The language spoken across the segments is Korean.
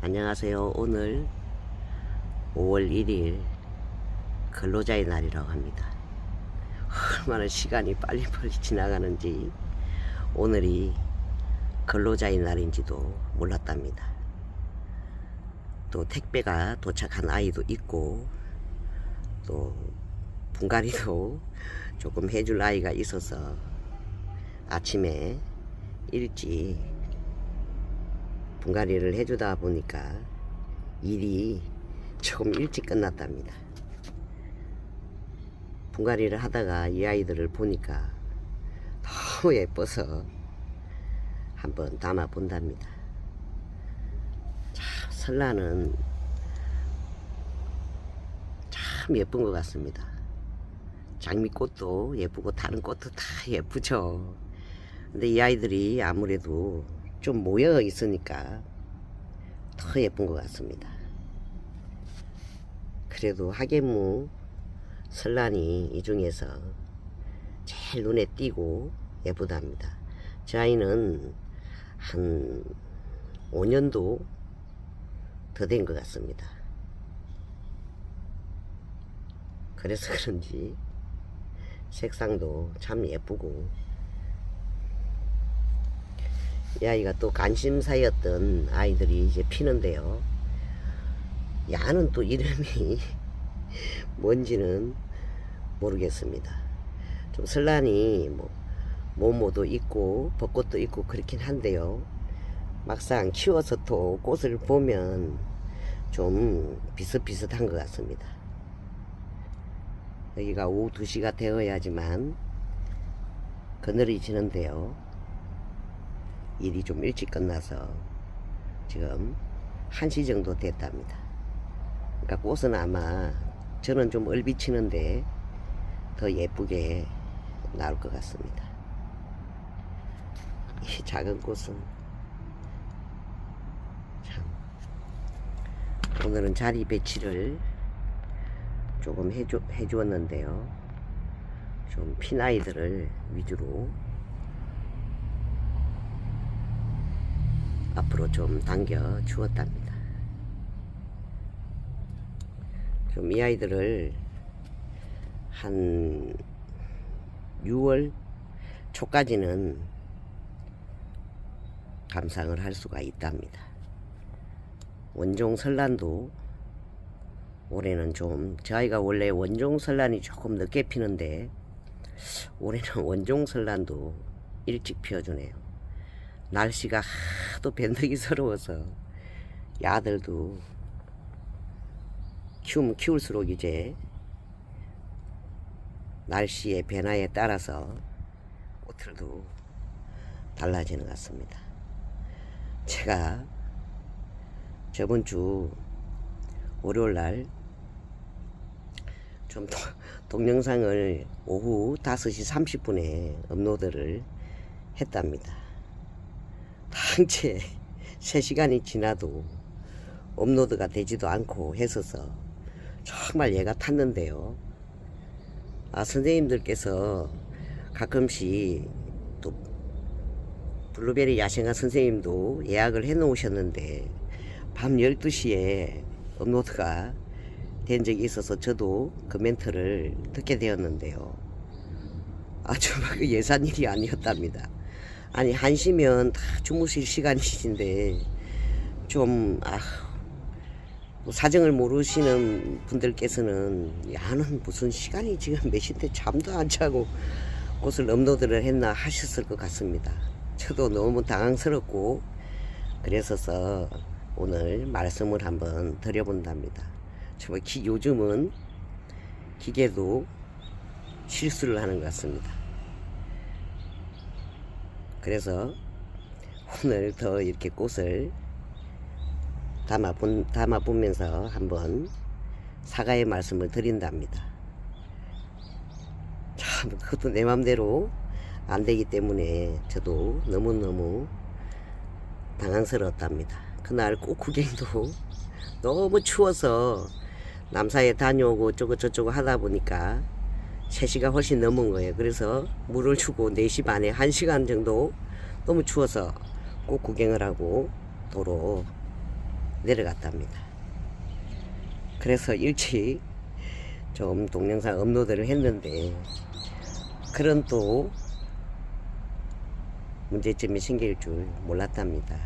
안녕하세요. 오늘 5월 1일 근로자의 날이라고 합니다. 얼마나 시간이 빨리빨리 지나가는지 오늘이 근로자의 날인지도 몰랐답니다. 또 택배가 도착한 아이도 있고 또 분갈이도 조금 해줄 아이가 있어서 아침에 일찍 분갈이를 해주다 보니까 일이 조금 일찍 끝났답니다. 분갈이를 하다가 이 아이들을 보니까 너무 예뻐서 한번 담아 본답니다. 참 설라는 참 예쁜 것 같습니다. 장미꽃도 예쁘고 다른 꽃도 다 예쁘죠. 근데 이 아이들이 아무래도 좀 모여 있으니까 더 예쁜 것 같습니다. 그래도 하계무 설란이 이 중에서 제일 눈에 띄고 예쁘답니다. 저 아이는 한 5년도 더 된 것 같습니다. 그래서 그런지 색상도 참 예쁘고, 이 아이가 또 관심사였던 아이들이 이제 피는데요. 야는 또 이름이 뭔지는 모르겠습니다. 좀 설란이 모모도 있고 벚꽃도 있고 그렇긴 한데요. 막상 키워서 또 꽃을 보면 좀 비슷비슷한 것 같습니다. 여기가 오후 2시가 되어야지만 그늘이 지는데요. 일이 좀 일찍 끝나서 지금 1시 정도 됐답니다. 그러니까 꽃은 아마 저는 좀 얼비치는데 더 예쁘게 나올 것 같습니다. 이 작은 꽃은 참, 오늘은 자리 배치를 조금 해주었는데요. 좀 핀 아이들을 위주로 앞으로 좀 당겨 주었답니다. 좀 이 아이들을 한 6월 초까지는 감상을 할 수가 있답니다. 원종 설란도 올해는 좀, 저 아이가 원래 원종 설란이 조금 늦게 피는데 올해는 원종 설란도 일찍 피어주네요. 날씨가 하도 변덕이스러워서 야들도 키우면 키울수록 이제 날씨의 변화에 따라서 꽃들도 달라지는 것 같습니다. 제가 저번 주 월요일날 좀 동영상을 오후 5시 30분에 업로드를 했답니다. 당최 3시간이 지나도 업로드가 되지도 않고 했어서 정말 얘가 탔는데요. 선생님들께서 가끔씩 또 블루베리 야생화 선생님도 예약을 해 놓으셨는데 밤 12시에 업로드가 된 적이 있어서 저도 그 멘트를 듣게 되었는데요. 아주 예산 일이 아니었답니다. 아니 1시면 다 주무실 시간이신데 좀 사정을 모르시는 분들께서는 야는 무슨 시간이 지금 몇 시인데 잠도 안 자고 꽃을 업로드를 했나 하셨을 것 같습니다. 저도 너무 당황스럽고 그래서 오늘 말씀을 한번 드려본답니다. 정말 요즘은 기계도 실수를 하는 것 같습니다. 그래서 오늘 더 이렇게 꽃을 담아보면서 한번 사과의 말씀을 드린답니다. 참 그것도 내 맘대로 안 되기 때문에 저도 너무너무 당황스러웠답니다. 그날 꽃 구경도 너무 추워서 남사에 다녀오고 저쩌고 하다 보니까 3시가 훨씬 넘은 거예요. 그래서 물을 주고 4시 반에 1시간 정도 너무 추워서 꽃 구경을 하고 도로 내려갔답니다. 그래서 일찍 좀 동영상 업로드를 했는데 그런 또 문제점이 생길 줄 몰랐답니다.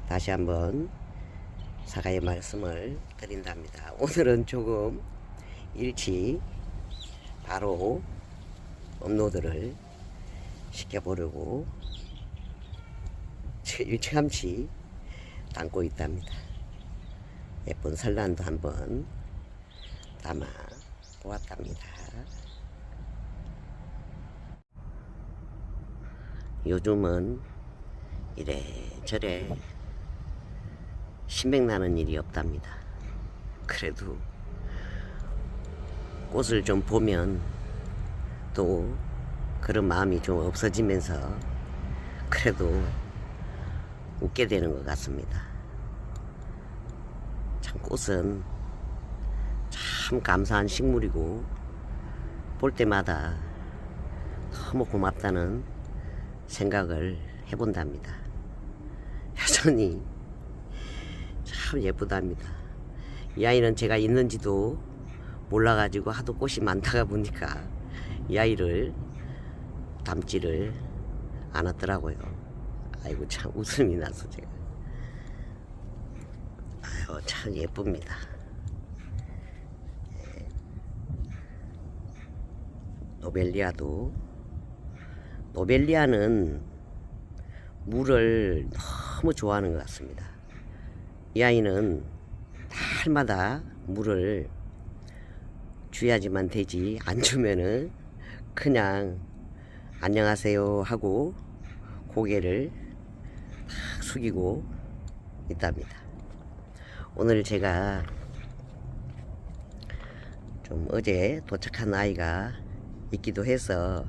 다시 한번 사과의 말씀을 드린답니다. 오늘은 조금 일찍 바로 업로드를 시켜보려고 일찌감치 담고 있답니다. 예쁜 설란도 한번 담아 보았답니다. 요즘은 이래저래 신명나는 일이 없답니다. 그래도 꽃을 좀 보면 또 그런 마음이 좀 없어지면서 그래도 웃게 되는 것 같습니다. 참 꽃은 참 감사한 식물이고 볼 때마다 너무 고맙다는 생각을 해본답니다. 여전히 참 예쁘답니다. 이 아이는 제가 있는지도 몰라가지고 하도 꽃이 많다가 보니까 이 아이를 담지를 않았더라고요. 아이고 참 웃음이 나서 제가 아유 참 예쁩니다. 노벨리아는 물을 너무 좋아하는 것 같습니다. 이 아이는 날마다 물을 줘야지만 되지 안 주면은 그냥 안녕하세요 하고 고개를 탁 숙이고 있답니다. 오늘 제가 좀 어제 도착한 아이가 있기도 해서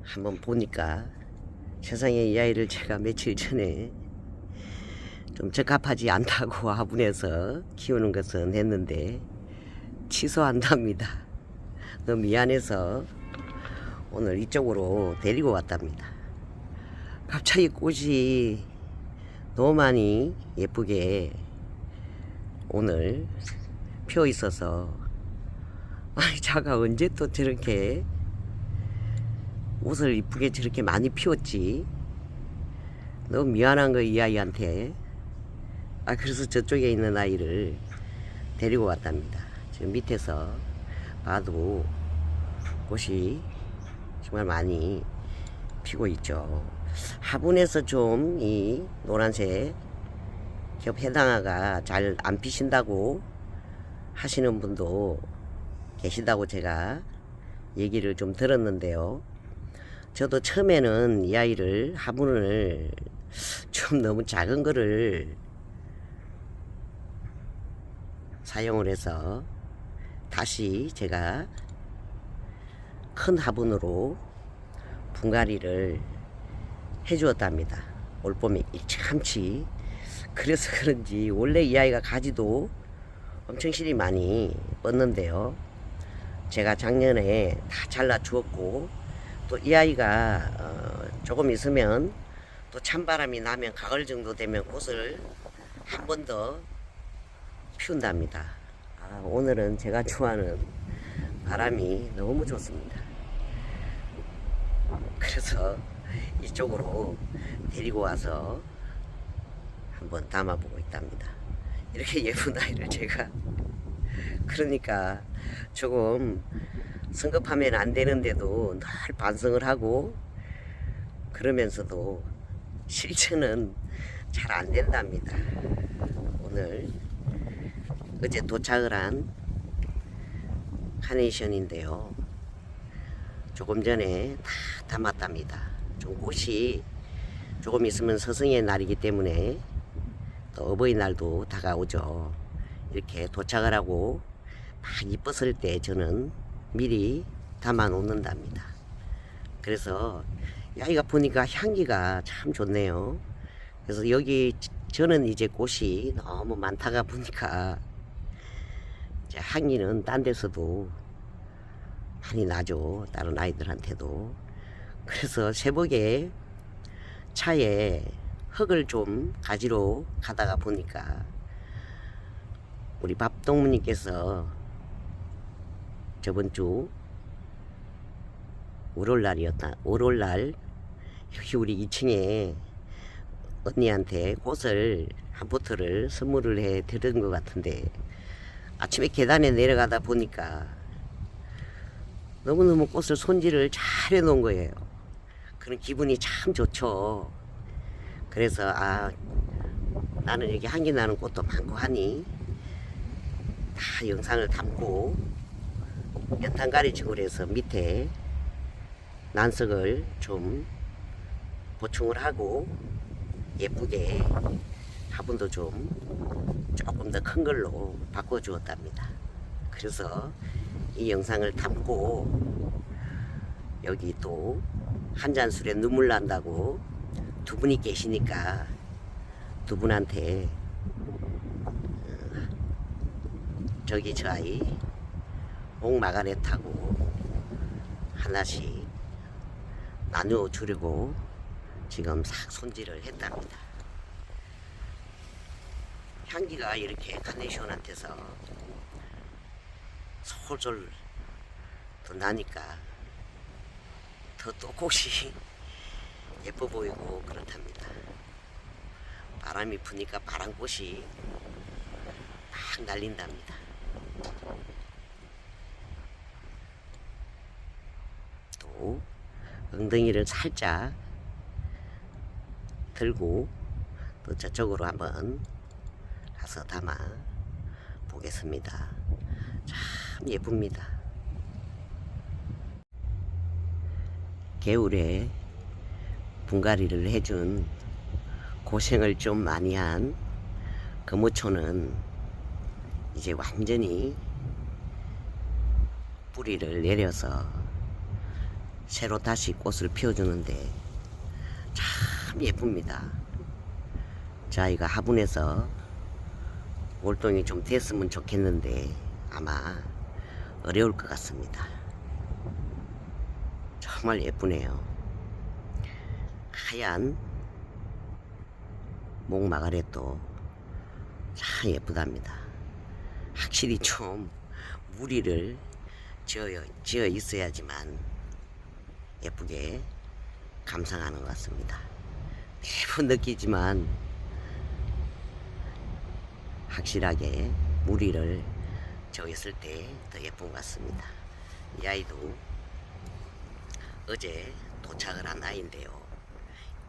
한번 보니까 세상에 이 아이를 제가 며칠 전에 좀 적합하지 않다고 화분에서 키우는 것은 했는데 취소한답니다. 너무 미안해서 오늘 이쪽으로 데리고 왔답니다. 갑자기 꽃이 너무 많이 예쁘게 오늘 펴 있어서 아니 자가 언제 또 저렇게 옷을 이쁘게 저렇게 많이 피웠지. 너무 미안한 거 이 아이한테. 그래서 저쪽에 있는 아이를 데리고 왔답니다. 지금 밑에서 봐도 꽃이 정말 많이 피고 있죠. 화분에서 좀 이 노란색 겹 해당화가 잘 안 피신다고 하시는 분도 계시다고 제가 얘기를 좀 들었는데요. 저도 처음에는 이 아이를 화분을 좀 너무 작은 거를 사용을 해서 다시 제가 큰 화분으로 분갈이를 해주었답니다. 올봄에 일찌감치. 그래서 그런지 원래 이 아이가 가지도 엄청 실이 많이 뻗는데요. 제가 작년에 다 잘라 주었고 또 이 아이가 조금 있으면 또 찬바람이 나면 가을 정도 되면 꽃을 한 번 더 피운답니다. 오늘은 제가 좋아하는 바람이 너무 좋습니다. 그래서 이쪽으로 데리고 와서 한번 담아보고 있답니다. 이렇게 예쁜 아이를 제가 그러니까 조금 성급하면 안 되는데도 늘 반성을 하고 그러면서도 실천은 잘 안 된답니다. 오늘 어제 도착을 한 카네이션인데요. 조금 전에 다 담았답니다. 좀 꽃이 조금 있으면 스승의 날이기 때문에 또 어버이날도 다가오죠. 이렇게 도착을 하고 막 이뻤을 때 저는 미리 담아 놓는답니다. 그래서 아이가 보니까 향기가 참 좋네요. 그래서 여기 저는 이제 꽃이 너무 많다가 보니까 이제 향기는 딴 데서도 많이 나죠. 다른 아이들한테도. 그래서 새벽에 차에 흙을 좀 가지러 가다가 보니까 우리 밥동무님께서 저번 주 월요일날 여기 우리 2층에 언니한테 꽃을 한 포트를 선물을 해 드린 것 같은데, 아침에 계단에 내려가다 보니까 너무너무 꽃을 손질을 잘 해놓은 거예요. 그런 기분이 참 좋죠. 그래서 나는 여기 향기 나는 꽃도 많고 하니 다 영상을 담고 연탄가리식으로 해서 밑에 난석을 좀 보충을 하고 예쁘게 화분도 좀 조금 더 큰 걸로 바꿔 주었답니다. 그래서 이 영상을 담고 여기 또 한 잔 술에 눈물 난다고 두 분이 계시니까 두 분한테 저기 저 아이 옥마가렛하고 하나씩 나누어 주려고 지금 싹 손질을 했답니다. 향기가 이렇게 카네이션한테서 솔솔 또 나니까 더 꽃이 예뻐 보이고 그렇답니다. 바람이 부니까 바람꽃이 막 날린답니다. 또 엉덩이를 살짝 들고 또 저쪽으로 한번 가서 담아 보겠습니다. 참 예쁩니다. 겨울에 분갈이를 해준 고생을 좀 많이 한 금오초는 이제 완전히 뿌리를 내려서 새로 다시 꽃을 피워주는데 참 예쁩니다. 저희가 화분에서 월동이 좀 됐으면 좋겠는데 아마 어려울 것 같습니다. 정말 예쁘네요. 하얀 목마가렛도 참 예쁘답니다. 확실히 좀 무리를 지어 있어야지만 예쁘게 감상하는 것 같습니다. 매번 느끼지만 확실하게 무리를 지어 있을 때 더 예쁜 것 같습니다. 이 아이도 어제 도착을 한 아이인데요.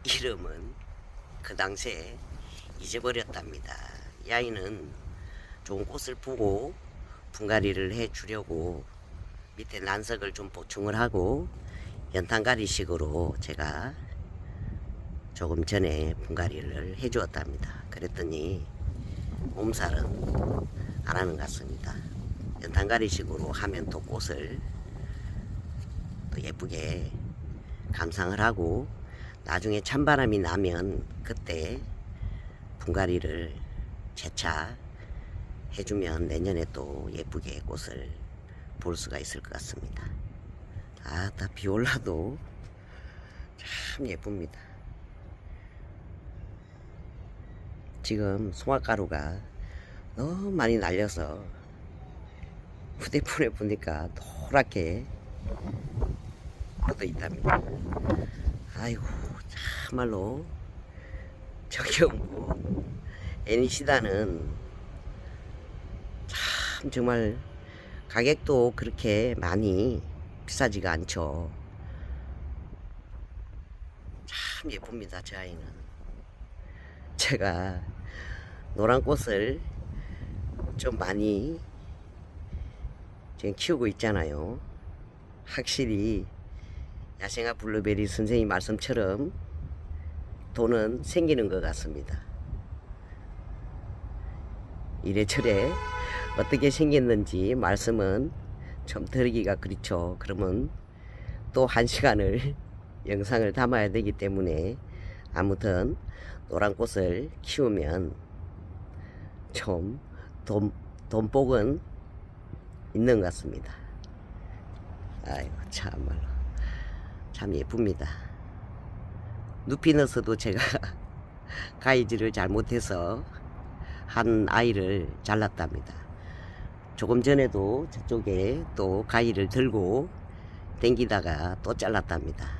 이름은 그 당시에 잊어버렸답니다. 이 아이는 좋은 꽃을 보고 분갈이를 해 주려고 밑에 난석을 좀 보충을 하고 연탄가리식으로 제가 조금 전에 분갈이를 해 주었답니다. 그랬더니 몸살은 안 하는 것 같습니다. 연탄가리식으로 하면 또 꽃을 또 예쁘게 감상을 하고 나중에 찬바람이 나면 그때 분갈이를 재차 해주면 내년에 또 예쁘게 꽃을 볼 수가 있을 것 같습니다. 다 비올라도 참 예쁩니다. 지금 송화가루가 너무 많이 날려서 휴대폰에 보니까 노랗게 묻어 있답니다. 아이고 참말로 정경부 애니시다는 참 정말 가격도 그렇게 많이 비싸지가 않죠. 참 예쁩니다. 저 아이는 제가 노란 꽃을 좀 많이 지금 키우고 있잖아요. 확실히 야생화 블루베리 선생님 말씀처럼 돈은 생기는 것 같습니다. 이래저래 어떻게 생겼는지 말씀은 좀 드리기가 그렇죠. 그러면 또 1시간을 영상을 담아야 되기 때문에 아무튼 노란 꽃을 키우면 좀 돈복은 있는 것 같습니다. 아이고 참말로 참 예쁩니다. 누피너스도 제가 가위질을 잘못해서 한 아이를 잘랐답니다. 조금 전에도 저쪽에 또 가위를 들고 땡기다가 또 잘랐답니다.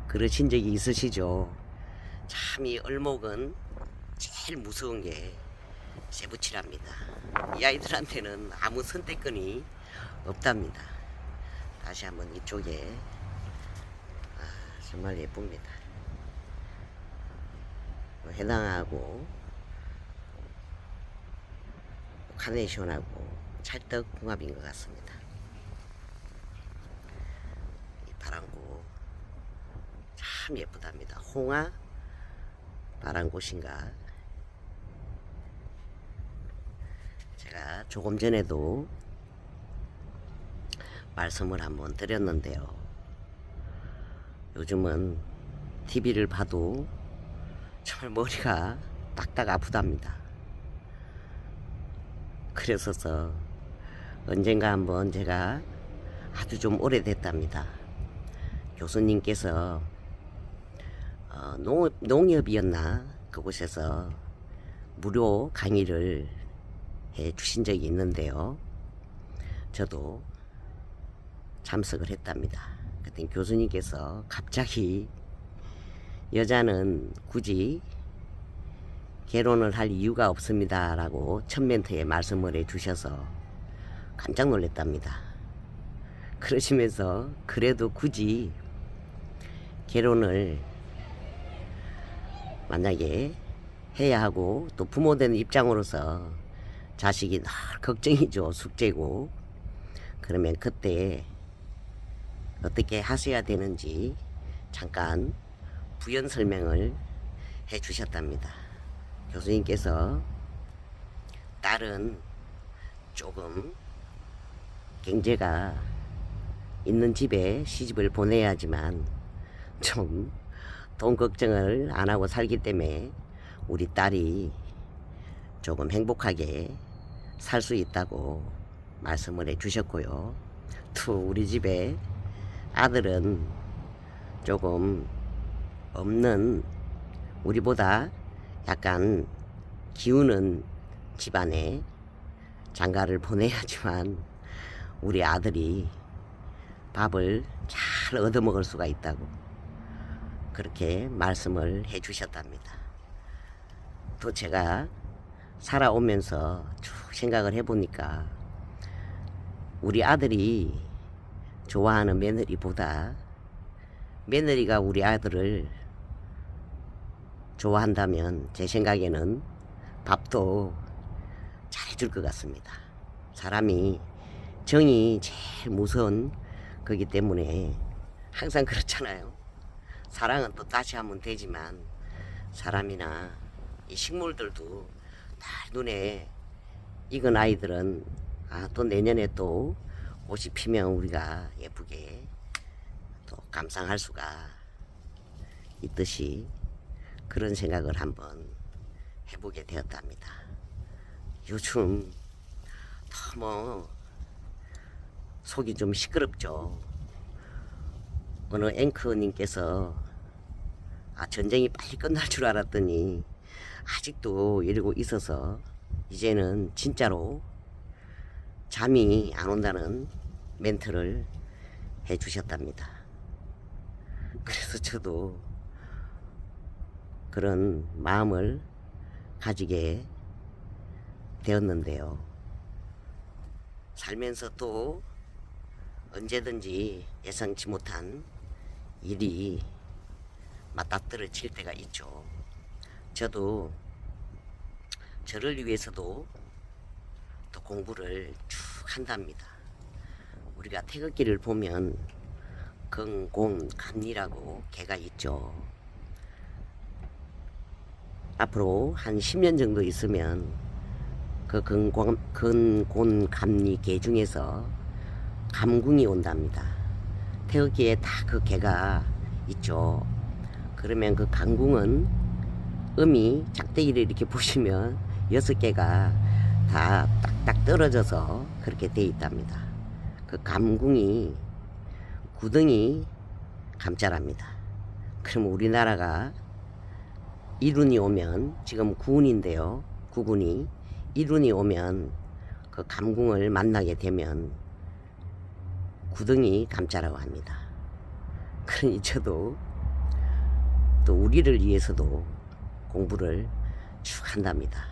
그러신 적이 있으시죠? 참 이 얼목은 제일 무서운 게 쇠붙이랍니다. 이 아이들한테는 아무 선택권이 없답니다. 다시 한번 이쪽에 정말 예쁩니다. 해당하고 카네이션하고 찰떡궁합인 것 같습니다. 이 바람고 참 예쁘답니다. 홍화 바람꽃인가. 제가 조금 전에도 말씀을 한번 드렸는데요. 요즘은 TV를 봐도 정말 머리가 딱딱 아프답니다. 그래서 언젠가 한번 제가 아주 좀 오래됐답니다. 교수님께서 농협이었나 그곳에서 무료 강의를 해 주신 적이 있는데요. 저도 참석을 했답니다. 그때 교수님께서 갑자기 여자는 굳이 결혼을 할 이유가 없습니다 라고 첫 멘트에 말씀을 해 주셔서 깜짝 놀랐답니다. 그러시면서 그래도 굳이 결혼을 만약에 해야 하고 또 부모 되는 입장으로서 자식이 늘 걱정이죠. 숙제고. 그러면 그때 어떻게 하셔야 되는지 잠깐 부연 설명을 해 주셨답니다. 교수님께서 딸은 조금 경제가 있는 집에 시집을 보내야지만 좀 돈 걱정을 안 하고 살기 때문에 우리 딸이 조금 행복하게 살 수 있다고 말씀을 해 주셨고요. 또 우리 집에 아들은 조금 없는 우리보다 약간 기우는 집안에 장가를 보내야지만 우리 아들이 밥을 잘 얻어먹을 수가 있다고 그렇게 말씀을 해 주셨답니다. 또 제가 살아오면서 쭉 생각을 해보니까 우리 아들이 좋아하는 며느리보다 며느리가 우리 아들을 좋아한다면 제 생각에는 밥도 잘해줄 것 같습니다. 사람이 정이 제일 무서운 거기 때문에 항상 그렇잖아요. 사랑은 또 다시 하면 되지만 사람이나 이 식물들도 다 눈에 익은 아이들은 또 내년에 또 꽃이 피면 우리가 예쁘게 또 감상할 수가 있듯이 그런 생각을 한번 해보게 되었답니다. 요즘 너무 속이 좀 시끄럽죠. 어느 앵커님께서 전쟁이 빨리 끝날 줄 알았더니 아직도 이러고 있어서 이제는 진짜로 잠이 안 온다는 멘트를 해 주셨답니다. 그래서 저도 그런 마음을 가지게 되었는데요. 살면서 또 언제든지 예상치 못한 일이 맞닥뜨려질 때가 있죠. 저도 저를 위해서도 또 공부를 쭉 한답니다. 우리가 태극기를 보면 근곤 감리라고 개가 있죠. 앞으로 한 10년 정도 있으면 그 근곤 감리 개 중에서 감궁이 온답니다. 태극기에 다 그 개가 있죠. 그러면 그 감궁은 음이 작대기를 이렇게 보시면 6개가 다 딱딱 떨어져서 그렇게 돼 있답니다. 그 감궁이 구덩이 감자랍니다. 그럼 우리나라가 이룬이 오면, 지금 9운인데요. 9군이 이룬이 오면 그 감궁을 만나게 되면 구덩이 감자라고 합니다. 그러니 저도 또 우리를 위해서도 공부를 쭉 한답니다.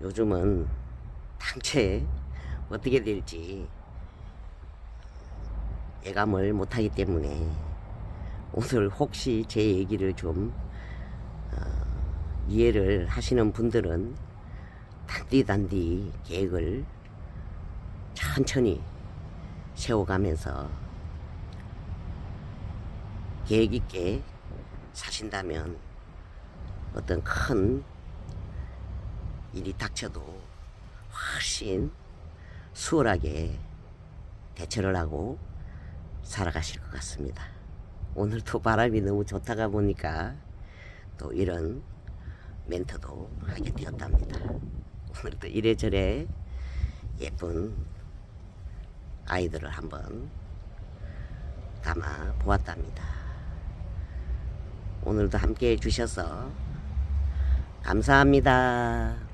요즘은 당최 어떻게 될지 예감을 못하기 때문에 오늘 혹시 제 얘기를 좀 이해를 하시는 분들은 단디단디 계획을 천천히 세워가면서 계획 있게 사신다면 어떤 큰 일이 닥쳐도 훨씬 수월하게 대처를 하고 살아가실 것 같습니다. 오늘도 바람이 너무 좋다가 보니까 또 이런 멘트도 하게 되었답니다. 오늘도 이래저래 예쁜 아이들을 한번 담아 보았답니다. 오늘도 함께 해주셔서 감사합니다.